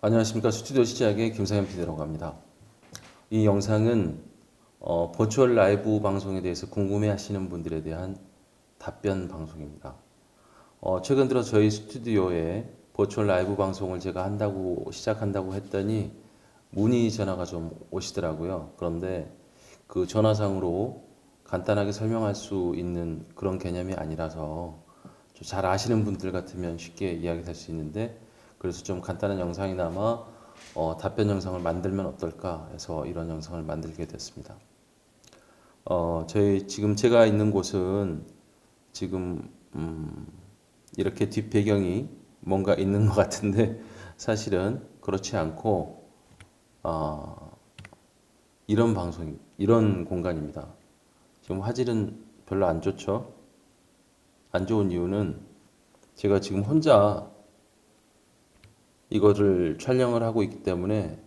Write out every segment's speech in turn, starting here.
안녕하십니까. 스튜디오 시작의 김상현 PD라고 합니다. 이 영상은 버추얼 라이브 방송에 대해서 궁금해 하시는 분들에 대한 답변 방송입니다. 최근 들어 저희 스튜디오에 버추얼 라이브 방송을 제가 시작한다고 했더니 문의 전화가 좀 오시더라고요. 그런데 그 전화상으로 간단하게 설명할 수 있는 그런 개념이 아니라서 잘 아시는 분들 같으면 쉽게 이야기할 수 있는데, 그래서 좀 간단한 영상이나마 답변 영상을 만들면 어떨까 해서 이런 영상을 만들게 됐습니다. 지금 제가 있는 곳은 지금 이렇게 뒷 배경이 뭔가 있는 것 같은데 사실은 그렇지 않고 이런 공간입니다. 지금 화질은 별로 안 좋죠. 안 좋은 이유는 제가 지금 혼자 이거를 촬영을 하고 있기 때문에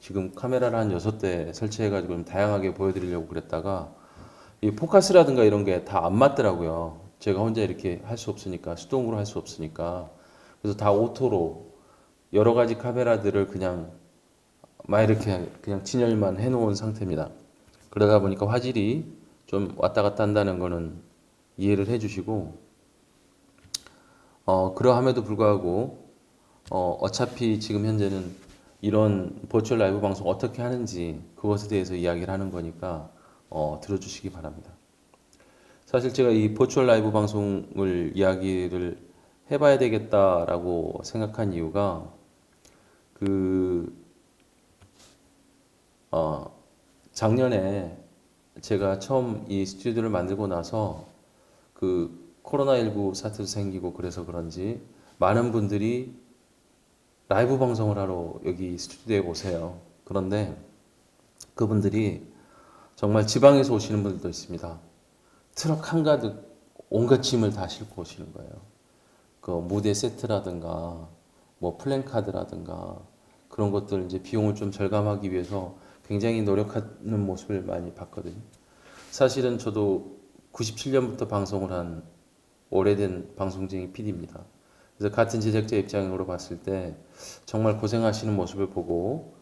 지금 카메라를 한 6대 설치해가지고 다양하게 보여드리려고 그랬다가 이 포커스라든가 이런 게 다 안 맞더라고요. 제가 혼자 이렇게 할 수 없으니까, 수동으로 할 수 없으니까. 그래서 다 오토로 여러 가지 카메라들을 그냥 막 이렇게 그냥 진열만 해놓은 상태입니다. 그러다 보니까 화질이 좀 왔다 갔다 한다는 거는 이해를 해주시고, 그러함에도 불구하고 어차피 지금 현재는 이런 버추얼 라이브 방송 어떻게 하는지 그것에 대해서 이야기를 하는 거니까 들어주시기 바랍니다. 사실 제가 이 버추얼 라이브 방송을 이야기를 해봐야 되겠다라고 생각한 이유가 그 작년에 제가 처음 이 스튜디오를 만들고 나서 그 코로나19 사태도 생기고 그래서 그런지 많은 분들이 라이브 방송을 하러 여기 스튜디오에 오세요. 그런데 그분들이 정말 지방에서 오시는 분들도 있습니다. 트럭 한가득 온갖 짐을 다 싣고 오시는 거예요. 그 무대 세트라든가 뭐 플랜카드라든가 그런 것들 이제 비용을 좀 절감하기 위해서 굉장히 노력하는 모습을 많이 봤거든요. 사실은 저도 97년부터 방송을 한 오래된 방송쟁이 PD입니다. 그래서 같은 제작자 입장으로 봤을 때 정말 고생하시는 모습을 보고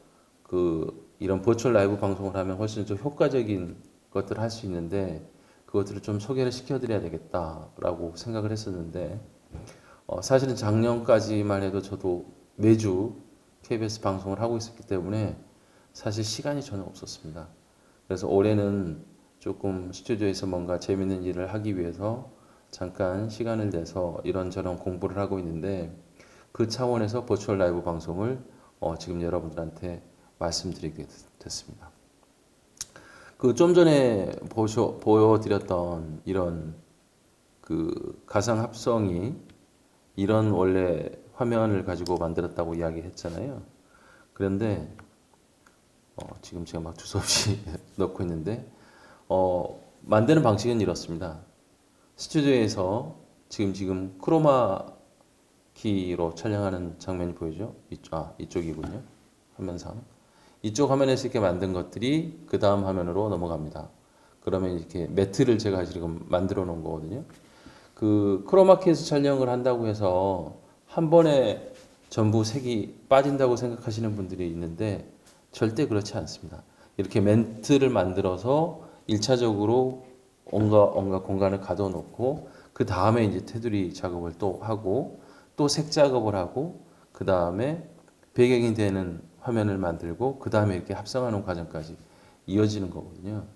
이런 버추얼 라이브 방송을 하면 훨씬 좀 효과적인 것들을 할 수 있는데 그것들을 좀 소개를 시켜드려야 되겠다라고 생각을 했었는데 사실은 작년까지만 해도 저도 매주 KBS 방송을 하고 있었기 때문에 사실 시간이 전혀 없었습니다. 그래서 올해는 조금 스튜디오에서 뭔가 재밌는 일을 하기 위해서 잠깐 시간을 내서 이런저런 공부를 하고 있는데 그 차원에서 버추얼 라이브 방송을 지금 여러분들한테 말씀드리게 됐습니다. 그 좀 전에 보여드렸던 이런 그 가상 합성이 이런 원래 화면을 가지고 만들었다고 이야기했잖아요. 그런데 지금 제가 막 두서없이 넣고 있는데 만드는 방식은 이렇습니다. 스튜디오에서 지금 크로마 키로 촬영하는 장면이 보이죠? 이쪽이군요. 화면상. 이쪽 화면에서 이렇게 만든 것들이 그 다음 화면으로 넘어갑니다. 그러면 이렇게 매트를 제가 지금 만들어 놓은 거거든요. 그 크로마키에서 촬영을 한다고 해서 한 번에 전부 색이 빠진다고 생각하시는 분들이 있는데 절대 그렇지 않습니다. 이렇게 멘트를 만들어서 1차적으로 온갖 공간을 가둬놓고 그 다음에 이제 테두리 작업을 또 하고 또 색 작업을 하고 그 다음에 배경이 되는 화면을 만들고 그 다음에 이렇게 합성하는 과정까지 이어지는 거거든요.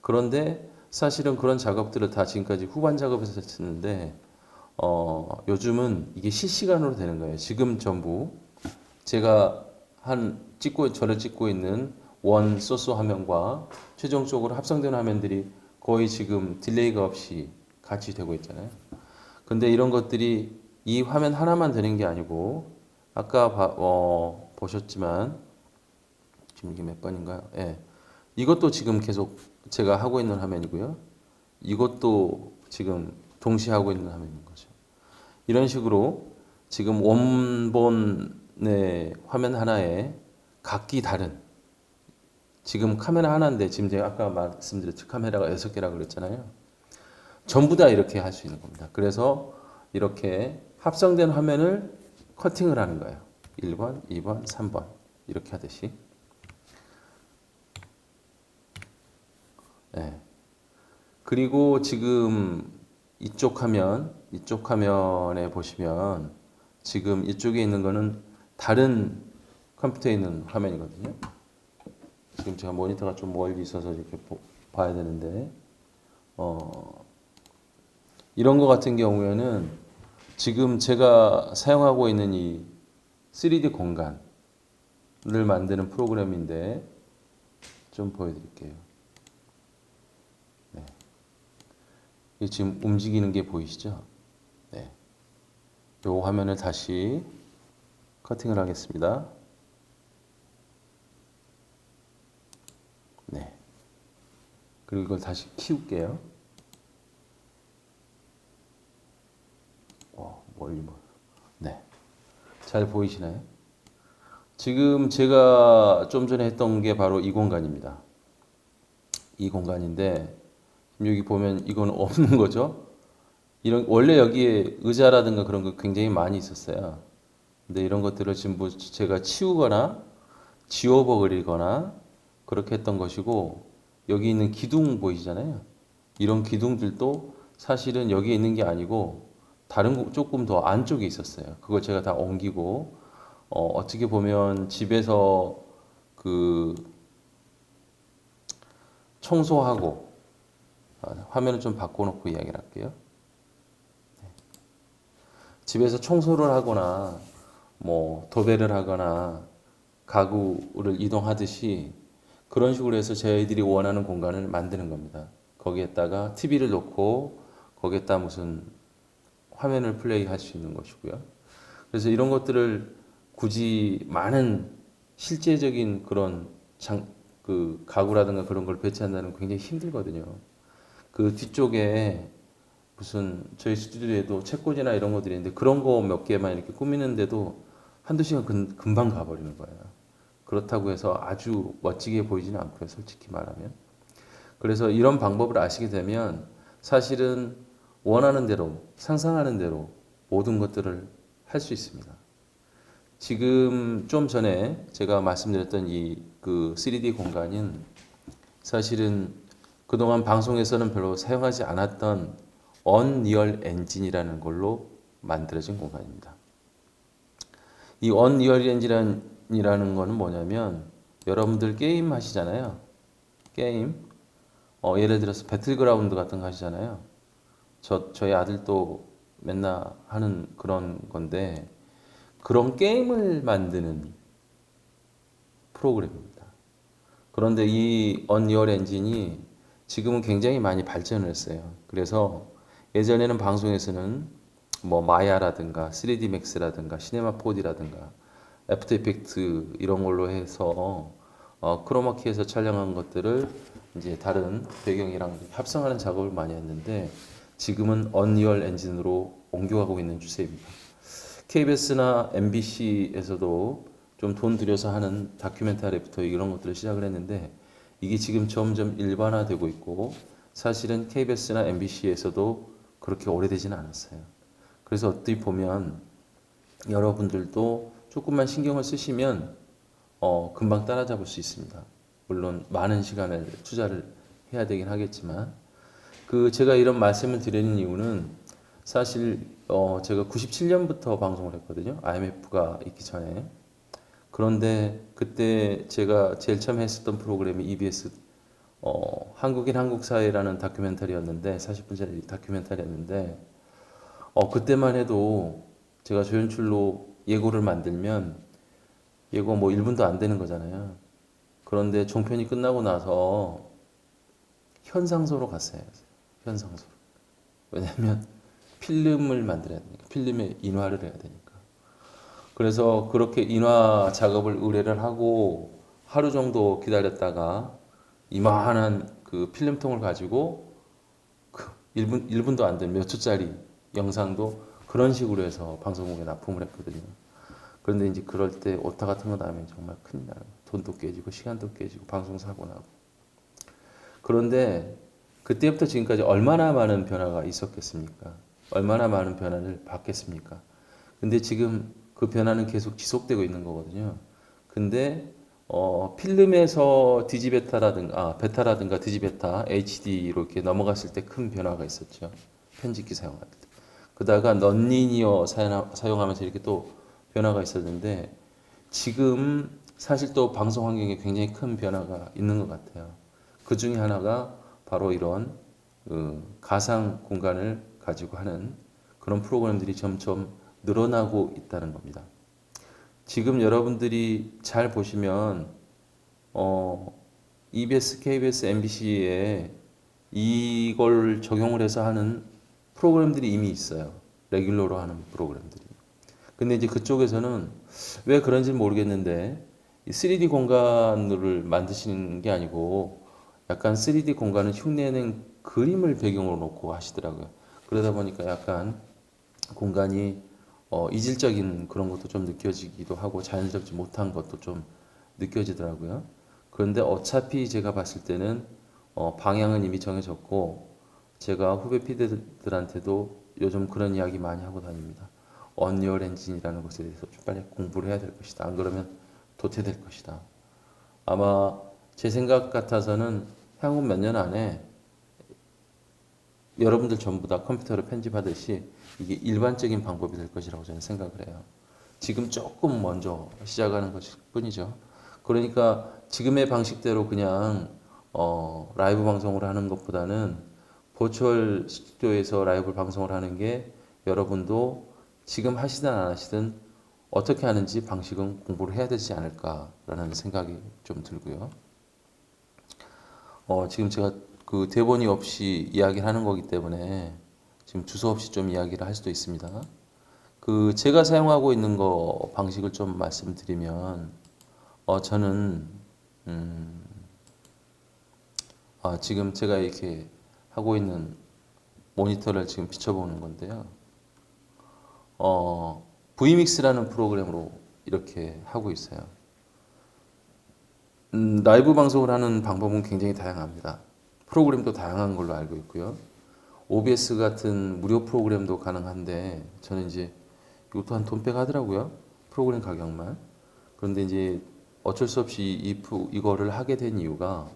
그런데 사실은 그런 작업들을 다 지금까지 후반 작업에서 했는데 요즘은 이게 실시간으로 되는 거예요. 지금 전부 제가 저를 찍고 있는 원 소스 화면과 최종적으로 합성된 화면들이 거의 지금 딜레이가 없이 같이 되고 있잖아요. 근데 이런 것들이 이 화면 하나만 되는 게 아니고 아까 보셨지만 지금 이게 몇 번인가요? 예. 이것도 지금 계속 제가 하고 있는 화면이고요. 이것도 지금 동시에 하고 있는 화면인 거죠. 이런 식으로 지금 원본의 화면 하나에 각기 다른 지금 카메라 하나인데 지금 제가 아까 말씀드렸죠. 카메라가 6개라고 그랬잖아요. 전부 다 이렇게 할 수 있는 겁니다. 그래서 이렇게 합성된 화면을 커팅을 하는 거예요. 1번, 2번, 3번 이렇게 하듯이. 네. 그리고 지금 이쪽 화면에 보시면 지금 이쪽에 있는 거는 다른 컴퓨터에 있는 화면이거든요. 지금 제가 모니터가 좀 멀리 있어서 이렇게 봐야 되는데, 이런 거 같은 경우에는 지금 제가 사용하고 있는 이 3D 공간을 만드는 프로그램인데 좀 보여드릴게요. 네. 이게 지금 움직이는 게 보이시죠? 네. 요 화면을 다시 커팅을 하겠습니다. 네. 그리고 이걸 다시 키울게요. 멀리. 네. 잘 보이시나요? 지금 제가 좀 전에 했던 게 바로 이 공간입니다. 이 공간인데 여기 보면 이건 없는 거죠. 원래 여기에 의자라든가 그런 거 굉장히 많이 있었어요. 근데 이런 것들을 전부 제가 치우거나 지워버리거나 그렇게 했던 것이고, 여기 있는 기둥 보이시잖아요. 이런 기둥들도 사실은 여기에 있는 게 아니고 다른 조금 더 안쪽에 있었어요. 그걸 제가 다 옮기고, 어떻게 보면 집에서 그 청소하고, 화면을 좀 바꿔놓고 이야기를 할게요. 집에서 청소를 하거나 뭐 도배를 하거나 가구를 이동하듯이 그런 식으로 해서 저희들이 원하는 공간을 만드는 겁니다. 거기에다가 TV를 놓고 거기에다 무슨 화면을 플레이할 수 있는 것이고요. 그래서 이런 것들을 굳이 많은 실제적인 그런 그 가구라든가 그런 걸 배치한다는 건 굉장히 힘들거든요. 그 뒤쪽에 무슨 저희 스튜디오에도 책꽂이나 이런 것들이 있는데 그런 거 몇 개만 이렇게 꾸미는데도 한두 시간 금방 가버리는 거예요. 그렇다고 해서 아주 멋지게 보이지는 않고요, 솔직히 말하면. 그래서 이런 방법을 아시게 되면 사실은 원하는 대로, 상상하는 대로 모든 것들을 할 수 있습니다. 지금 좀 전에 제가 말씀드렸던 이 그 3D 공간은 사실은 그동안 방송에서는 별로 사용하지 않았던 언리얼 엔진이라는 걸로 만들어진 공간입니다. 이 언리얼 엔진이라는 거는 뭐냐면, 여러분들 게임 하시잖아요. 게임. 예를 들어서 배틀그라운드 같은 거 하시잖아요. 저희 아들도 맨날 하는 그런 건데, 그런 게임을 만드는 프로그램입니다. 그런데 이 언리얼 엔진이 지금은 굉장히 많이 발전을 했어요. 그래서 예전에는 방송에서는 뭐 마야라든가 3D 맥스라든가 시네마 4D라든가 애프터 이펙트 이런 걸로 해서 크로마키에서 촬영한 것들을 이제 다른 배경이랑 합성하는 작업을 많이 했는데, 지금은 언리얼 엔진으로 옮겨가고 있는 추세입니다. KBS나 MBC에서도 좀 돈 들여서 하는 다큐멘터리부터 이런 것들을 시작을 했는데, 이게 지금 점점 일반화되고 있고, 사실은 KBS나 MBC에서도 그렇게 오래되지는 않았어요. 그래서 어떻게 보면 여러분들도 조금만 신경을 쓰시면 금방 따라잡을 수 있습니다. 물론 많은 시간을 투자를 해야 되긴 하겠지만, 제가 이런 말씀을 드리는 이유는 사실 제가 97년부터 방송을 했거든요. IMF가 있기 전에. 그런데 그때 제가 제일 처음 했었던 프로그램이 EBS 한국인 한국사회라는 다큐멘터리였는데, 40분짜리 다큐멘터리였는데, 그때만 해도 제가 조연출로 예고를 만들면 예고 뭐 1분도 안 되는 거잖아요. 그런데 종편이 끝나고 나서 현상소로 갔어요. 현상소. 왜냐면 필름을 만들어야 되니까. 필름에 인화를 해야 되니까. 그래서 그렇게 인화 작업을 의뢰를 하고 하루 정도 기다렸다가 이만한 그 필름통을 가지고 그 1분도 안 된 몇 초짜리 영상도 그런 식으로 해서 방송국에 납품을 했거든요. 그런데 이제 그럴 때 오타 같은 거 나면 정말 큰일 나요. 돈도 깨지고 시간도 깨지고 방송 사고 나고. 그런데 그때부터 지금까지 얼마나 많은 변화가 있었겠습니까? 얼마나 많은 변화를 받겠습니까? 근데 지금 그 변화는 계속 지속되고 있는 거거든요. 근데 필름에서 베타라든가 디지베타, HD로 이렇게 넘어갔을 때 큰 변화가 있었죠. 편집기 사용할 때. 그다가 넌리니어 사용하면서 이렇게 또 변화가 있었는데 지금 사실 또 방송 환경에 굉장히 큰 변화가 있는 것 같아요. 그 중에 하나가 바로 이런 가상 공간을 가지고 하는 그런 프로그램들이 점점 늘어나고 있다는 겁니다. 지금 여러분들이 잘 보시면 EBS, KBS, MBC에 이걸 적용을 해서 하는 프로그램들이 이미 있어요. 레귤러로 하는 프로그램들이. 근데 이제 그쪽에서는 왜 그런지 모르겠는데 이 3D 공간을 만드시는 게 아니고 약간 3D 공간을 흉내낸 그림을 배경으로 놓고 하시더라고요. 그러다 보니까 약간 공간이 이질적인 그런 것도 좀 느껴지기도 하고 자연스럽지 못한 것도 좀 느껴지더라고요. 그런데 어차피 제가 봤을 때는 방향은 이미 정해졌고 제가 후배 피디들한테도 요즘 그런 이야기 많이 하고 다닙니다. 언리얼 엔진이라는 것에 대해서 좀 빨리 공부를 해야 될 것이다. 안 그러면 도태될 것이다. 아마 제 생각 같아서는 향후 몇 년 안에 여러분들 전부 다 컴퓨터로 편집하듯이 이게 일반적인 방법이 될 것이라고 저는 생각을 해요. 지금 조금 먼저 시작하는 것일 뿐이죠. 그러니까 지금의 방식대로 그냥 라이브 방송을 하는 것보다는 버추얼 스튜디오에서 라이브 방송을 하는 게 여러분도 지금 하시든 안 하시든 어떻게 하는지 방식은 공부를 해야 되지 않을까라는 생각이 좀 들고요. 지금 제가 그 대본이 없이 이야기를 하는 거기 때문에 지금 주소 없이 좀 이야기를 할 수도 있습니다. 그 제가 사용하고 있는 거 방식을 좀 말씀드리면 저는 음, 지금 제가 이렇게 하고 있는 모니터를 지금 비춰보는 건데요. Vmix라는 프로그램으로 이렇게 하고 있어요. 라이브 방송을 하는 방법은 굉장히 다양합니다. 프로그램도 다양한 걸로 알고 있고요. OBS 같은 무료 프로그램도 가능한데 저는 이제 이것도 한 돈백 하더라고요. 프로그램 가격만. 그런데 이제 어쩔 수 없이 이거를 하게 된 이유가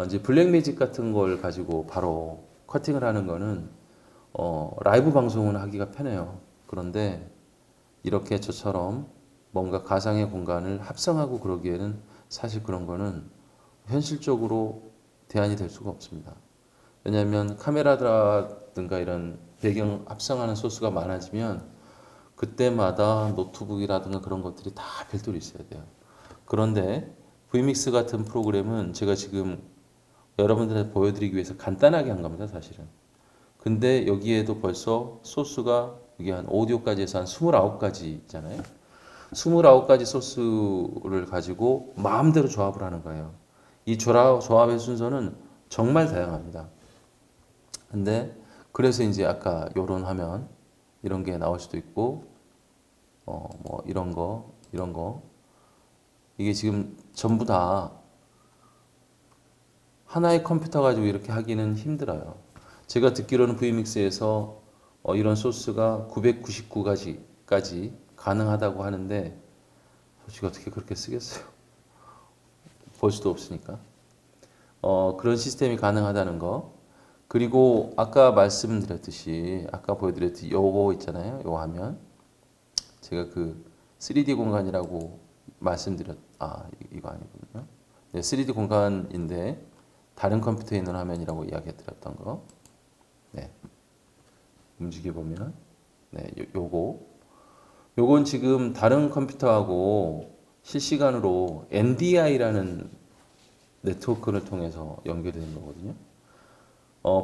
이제 블랙매직 같은 걸 가지고 바로 커팅을 하는 거는 라이브 방송은 하기가 편해요. 그런데 이렇게 저처럼 뭔가 가상의 공간을 합성하고 그러기에는 사실 그런 거는 현실적으로 대안이 될 수가 없습니다. 왜냐하면 카메라라든가 이런 배경 합성하는 소스가 많아지면 그때마다 노트북이라든가 그런 것들이 다 별도로 있어야 돼요. 그런데 Vmix 같은 프로그램은 제가 지금 여러분들한테 보여드리기 위해서 간단하게 한 겁니다, 사실은. 근데 여기에도 벌써 소스가 이게 한 오디오까지 해서 한 29가지잖아요. 29가지 소스를 가지고 마음대로 조합을 하는 거예요. 이 조합의 순서는 정말 다양합니다. 근데 그래서 이제 아까 요런 화면 이런 게 나올 수도 있고 뭐 이런 거 이게 지금 전부 다 하나의 컴퓨터 가지고 이렇게 하기는 힘들어요. 제가 듣기로는 Vmix에서 이런 소스가 999가지까지 가능하다고 하는데 솔직히 어떻게 그렇게 쓰겠어요? 볼 수도 없으니까. 그런 시스템이 가능하다는 거. 그리고 아까 말씀드렸듯이 아까 보여드렸듯이 요거 있잖아요. 요 화면. 제가 그 3D 공간이라고 이거 아니군요. 네, 3D 공간인데 다른 컴퓨터에 있는 화면이라고 이야기 드렸던 거. 네. 움직여 보면 네, 요건 지금 다른 컴퓨터하고 실시간으로 NDI라는 네트워크를 통해서 연결되는 거거든요.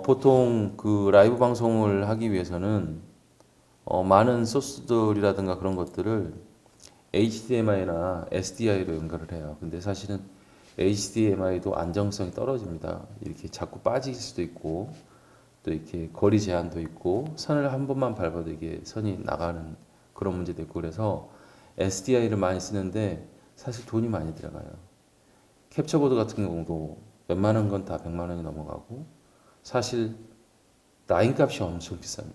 보통 그 라이브 방송을 하기 위해서는 많은 소스들이라든가 그런 것들을 HDMI나 SDI로 연결을 해요. 근데 사실은 HDMI도 안정성이 떨어집니다. 이렇게 자꾸 빠질 수도 있고, 또 이렇게 거리 제한도 있고, 선을 한 번만 밟아도 이게 선이 나가는 그런 문제도 있고, 그래서 SDI를 많이 쓰는데 사실 돈이 많이 들어가요. 캡처보드 같은 경우도 웬만한 건 다 100만 원이 넘어가고, 사실 라인 값이 엄청 비쌉니다.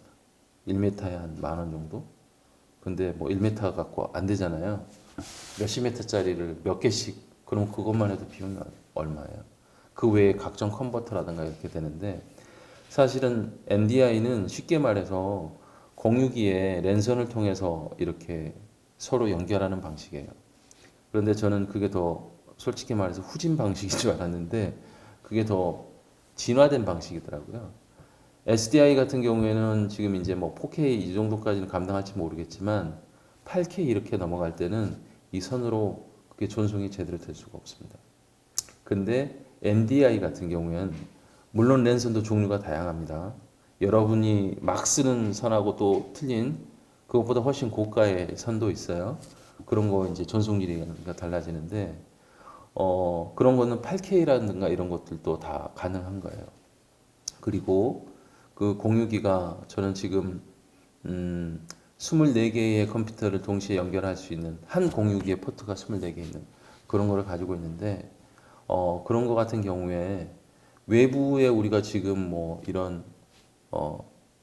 1m에 한 10,000원 정도? 근데 뭐 1m 갖고 안 되잖아요. 몇십 미터짜리를 몇 개씩, 그럼 그것만 해도 비용이 얼마예요? 그 외에 각종 컨버터라든가 이렇게 되는데, 사실은 NDI는 쉽게 말해서 공유기에 랜선을 통해서 이렇게 서로 연결하는 방식이에요. 그런데 저는 그게 더 솔직히 말해서 후진 방식인 줄 알았는데 그게 더 진화된 방식이더라고요. SDI 같은 경우에는 지금 이제 뭐 4K 이 정도까지는 감당할지 모르겠지만 8K 이렇게 넘어갈 때는 이 선으로 그게 전송이 제대로 될 수가 없습니다. 근데 NDI 같은 경우에는 물론 랜선도 종류가 다양합니다. 여러분이 막 쓰는 선하고 또 틀린 그것보다 훨씬 고가의 선도 있어요. 그런 거 이제 전송률이 달라지는데 그런 거는 8K라든가 이런 것들도 다 가능한 거예요. 그리고 그 공유기가 저는 지금 24개의 컴퓨터를 동시에 연결할 수 있는 한 공유기에 포트가 24개 있는 그런 거를 가지고 있는데 그런 거 같은 경우에 외부에 우리가 지금 뭐 이런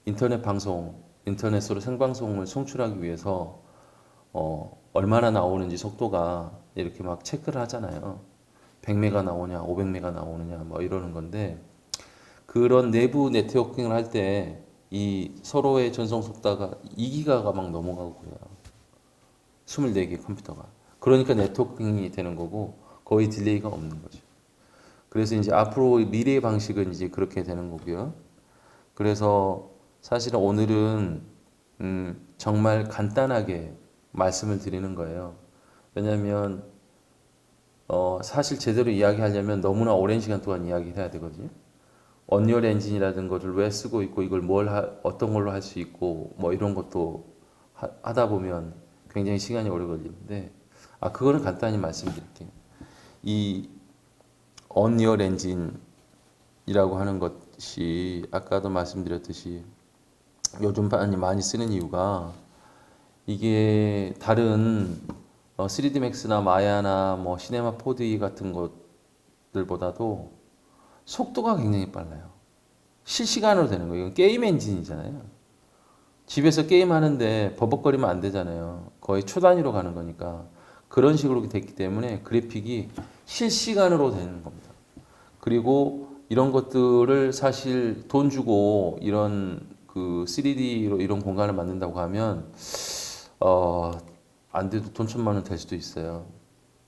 인터넷 방송, 인터넷으로 생방송을 송출하기 위해서 얼마나 나오는지 속도가 이렇게 막 체크를 하잖아요. 100메가 나오냐, 500메가 나오느냐, 뭐 이러는 건데 그런 내부 네트워킹을 할 때 이 서로의 전송 속도가 2기가가 막 넘어가고 그래요. 24개 컴퓨터가. 그러니까 네트워킹이 되는 거고 거의 딜레이가 없는 거죠. 그래서 이제 앞으로 미래의 방식은 이제 그렇게 되는 거고요. 그래서 사실은 오늘은 정말 간단하게 말씀을 드리는 거예요. 왜냐하면 사실 제대로 이야기하려면 너무나 오랜 시간 동안 이야기해야 되거든요. 언리얼 엔진이라든 것을 왜 쓰고 있고 이걸 어떤 걸로 할 수 있고 뭐 이런 것도 하다 보면 굉장히 시간이 오래 걸리는데 그거는 간단히 말씀드릴게요. 이 언리얼 엔진이라고 하는 것이 아까도 말씀드렸듯이 요즘 많이 쓰는 이유가 이게 다른 3D 맥스나 마야나 뭐 시네마 4D 같은 것들보다도 속도가 굉장히 빨라요. 실시간으로 되는 거예요. 이건 게임 엔진이잖아요. 집에서 게임 하는데 버벅거리면 안 되잖아요. 거의 초 단위로 가는 거니까. 그런 식으로 됐기 때문에 그래픽이 실시간으로 되는 겁니다. 그리고 이런 것들을 사실 돈 주고 이런 그 3D로 이런 공간을 만든다고 하면 어, 안 돼도 돈 천만 원 될 수도 있어요.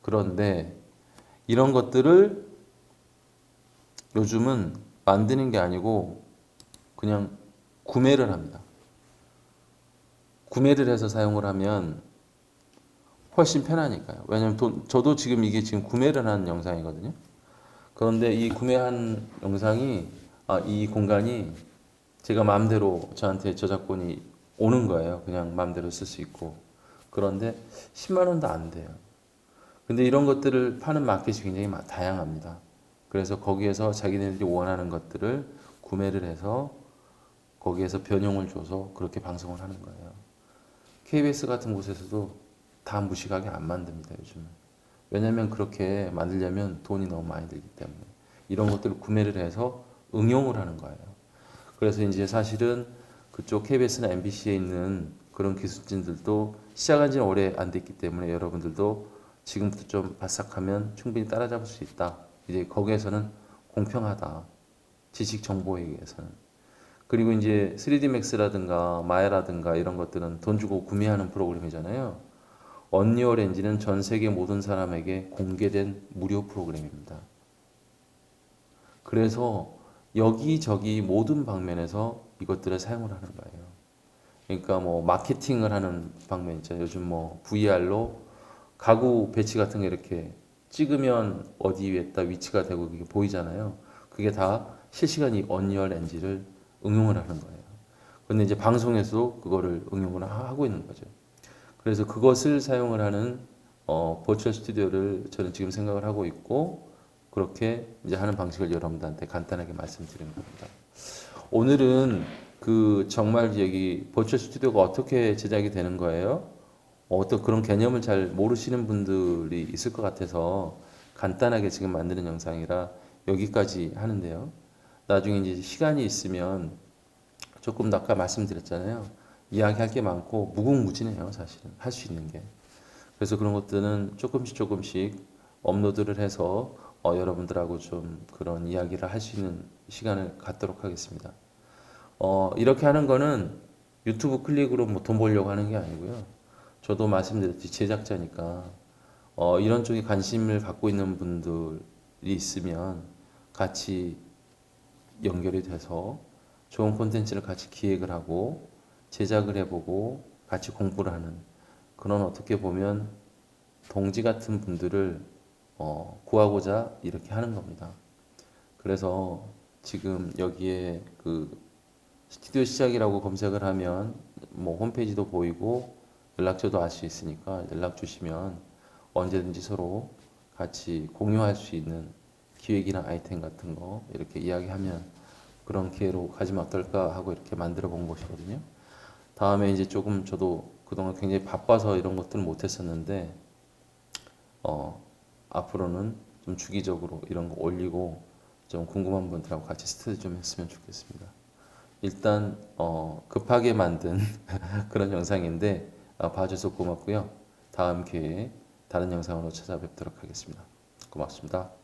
그런데 이런 것들을 요즘은 만드는 게 아니고 그냥 구매를 합니다. 구매를 해서 사용을 하면 훨씬 편하니까요. 왜냐면 저도 지금 이게 지금 구매를 한 영상이거든요. 그런데 이 구매한 영상이, 이 공간이 제가 마음대로 저한테 저작권이 오는 거예요. 그냥 마음대로 쓸 수 있고. 그런데 10만 원도 안 돼요. 근데 이런 것들을 파는 마켓이 굉장히 다양합니다. 그래서 거기에서 자기네들이 원하는 것들을 구매를 해서 거기에서 변형을 줘서 그렇게 방송을 하는 거예요. KBS 같은 곳에서도 다 무식하게 안 만듭니다, 요즘은. 왜냐면 그렇게 만들려면 돈이 너무 많이 들기 때문에. 이런 것들을 구매를 해서 응용을 하는 거예요. 그래서 이제 사실은 그쪽 KBS나 MBC에 있는 그런 기술진들도 시작한 지는 오래 안 됐기 때문에 여러분들도 지금부터 좀 바싹하면 충분히 따라잡을 수 있다. 이제 거기에서는 공평하다. 지식 정보에 의해서는. 그리고 이제 3D 맥스라든가 마야라든가 이런 것들은 돈 주고 구매하는 프로그램이잖아요. 언리얼 엔진은 전 세계 모든 사람에게 공개된 무료 프로그램입니다. 그래서 여기저기 모든 방면에서 이것들을 사용을 하는 거예요. 그러니까 뭐 마케팅을 하는 방면 있죠. 요즘 뭐 VR로 가구 배치 같은 게 이렇게 찍으면 어디 위에다 위치가 되고 그게 보이잖아요. 그게 다 실시간 이 언리얼 엔진을 응용을 하는 거예요. 근데 이제 방송에서도 그거를 응용을 하고 있는 거죠. 그래서 그것을 사용을 하는 버추얼 스튜디오를 저는 지금 생각을 하고 있고 그렇게 이제 하는 방식을 여러분들한테 간단하게 말씀드리는 겁니다. 오늘은 그 정말 여기 버추얼 스튜디오가 어떻게 제작이 되는 거예요? 어떤 그런 개념을 잘 모르시는 분들이 있을 것 같아서 간단하게 지금 만드는 영상이라 여기까지 하는데요. 나중에 이제 시간이 있으면 조금 더 아까 말씀드렸잖아요. 이야기할 게 많고 무궁무진해요, 사실은 할 수 있는 게. 그래서 그런 것들은 조금씩 업로드를 해서 여러분들하고 좀 그런 이야기를 할 수 있는 시간을 갖도록 하겠습니다. 이렇게 하는 거는 유튜브 클릭으로 뭐 돈 벌려고 하는 게 아니고요. 저도 말씀드렸듯이 제작자니까 이런 쪽에 관심을 갖고 있는 분들이 있으면 같이 연결이 돼서 좋은 콘텐츠를 같이 기획을 하고 제작을 해보고 같이 공부를 하는 그런 어떻게 보면 동지 같은 분들을 구하고자 이렇게 하는 겁니다. 그래서 지금 여기에 그 스튜디오 시작이라고 검색을 하면 뭐 홈페이지도 보이고 연락처도 알 수 있으니까 연락 주시면 언제든지 서로 같이 공유할 수 있는 기획이나 아이템 같은 거 이렇게 이야기하면 그런 기회로 가지면 어떨까 하고 이렇게 만들어 본 것이거든요. 다음에 이제 조금 저도 그동안 굉장히 바빠서 이런 것들을 못 했었는데 앞으로는 좀 주기적으로 이런 거 올리고 좀 궁금한 분들하고 같이 스터디 좀 했으면 좋겠습니다. 일단 급하게 만든 그런 영상인데 봐줘서 고맙고요. 다음 기회에 다른 영상으로 찾아뵙도록 하겠습니다. 고맙습니다.